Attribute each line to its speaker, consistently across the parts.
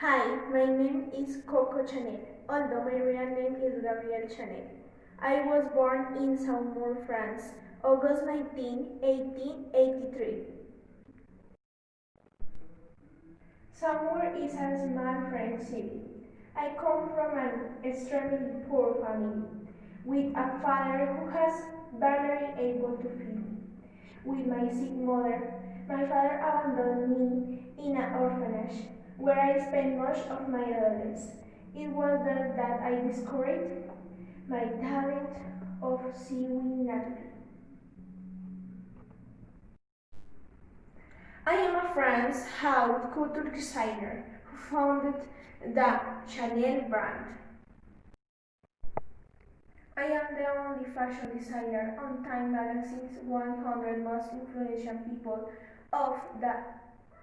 Speaker 1: Hi, my name is Coco Chanel, although my real name is Gabrielle Chanel. I was born in Saumur, France, August 19, 1883. Saumur is a small French city. I come from an extremely poor family, with a father who has barely able to feed me. With my sick mother, my father abandoned me in an orphanage where I spent much of my adolescence. It was there that I discovered my talent of sewing naturally. I am a French haute couture designer who founded the Chanel brand. I am the only fashion designer on Time Magazine's 100 most influential people of the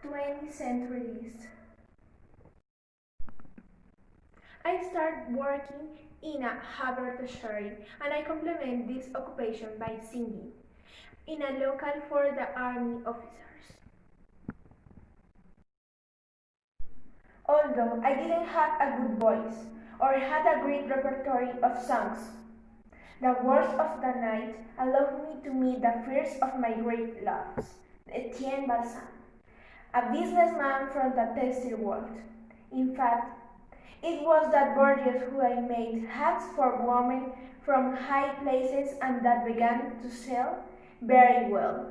Speaker 1: 20th century list. I started working in a haberdashery and I complement this occupation by singing in a local for the army officers. Although I didn't have a good voice or had a great repertoire of songs, the words of the night allowed me to meet the first of my great loves, Etienne Balsan, a businessman from the textile world. In fact, it was that Borges who I made hats for women from high places and that began to sell very well.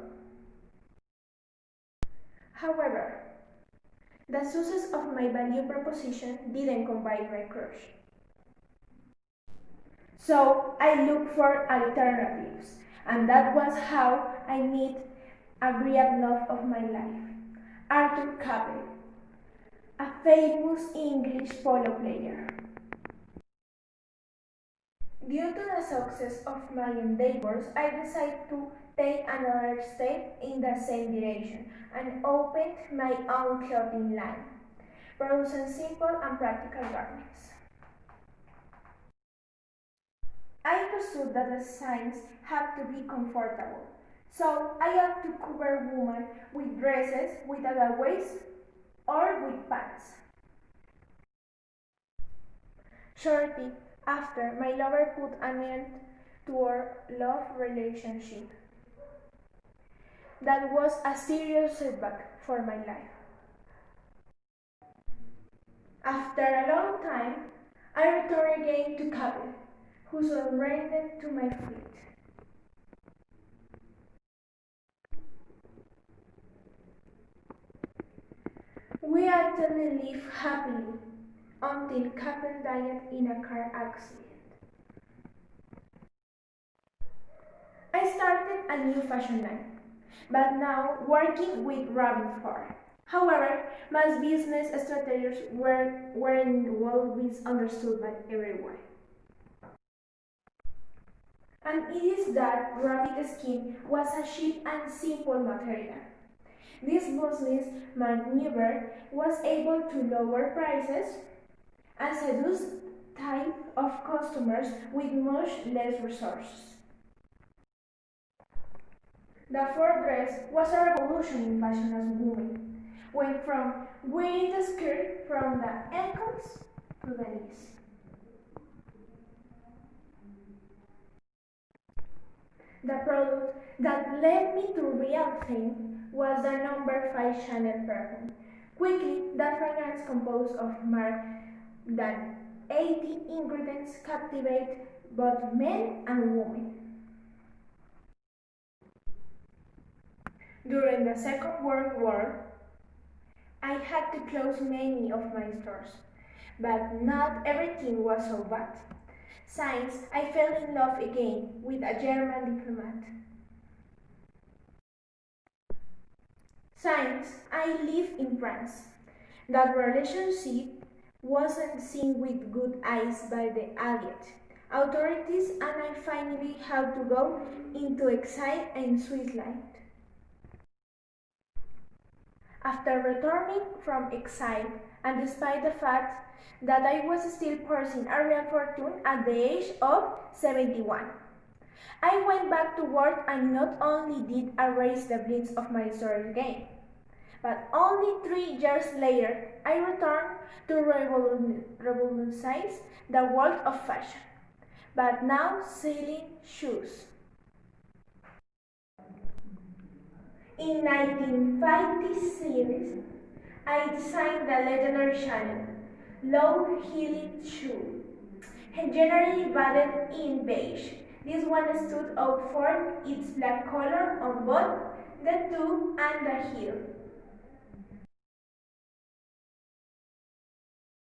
Speaker 1: However, the success of my value proposition didn't combine my crush. So I looked for alternatives, and that was how I met a great love of my life, Arthur Capel, a famous English polo player. Due to the success of my endeavors, I decided to take another step in the same direction and opened my own clothing line, producing simple and practical garments. I understood that the designs have to be comfortable, so I had to cover women with dresses without a waist or with pants. Shortly after, my lover put an end to our love relationship. That was a serious setback for my life. After a long time, I returned again to Kabul, who surrendered to my feet. We actually lived happily until Kabul died in a car accident. I started a new fashion line, but now working with Rabbit Fur. However, my business strategies weren't well understood by everyone. And it is that rabbit skin was a cheap and simple material. This business maneuver was able to lower prices and seduce type of customers with much less resources. The fur dress was a revolution in fashion as women, went from wearing the skirt from the ankles to the knees. The product that led me to real fame was the number 5 Chanel perfume. Quickly, that fragrance composed of more than 80 ingredients captivated both men and women. During the Second World War, I had to close many of my stores, but not everything was so bad. Since I fell in love again with a German diplomat. Since I live in France, that relationship wasn't seen with good eyes by the Allied authorities, and I finally had to go into exile in Switzerland. After returning from exile, and despite the fact that I was still pursuing a real fortune at the age of 71, I went back to work and not only did I raise the blitz of my story again, But only 3 years later, I returned to revolutionize the world of fashion, but now selling shoes. In 1956, I designed the legendary Chanel low-heeled shoe, generally bathed in beige. This one stood out for its black color on both the toe and the heel.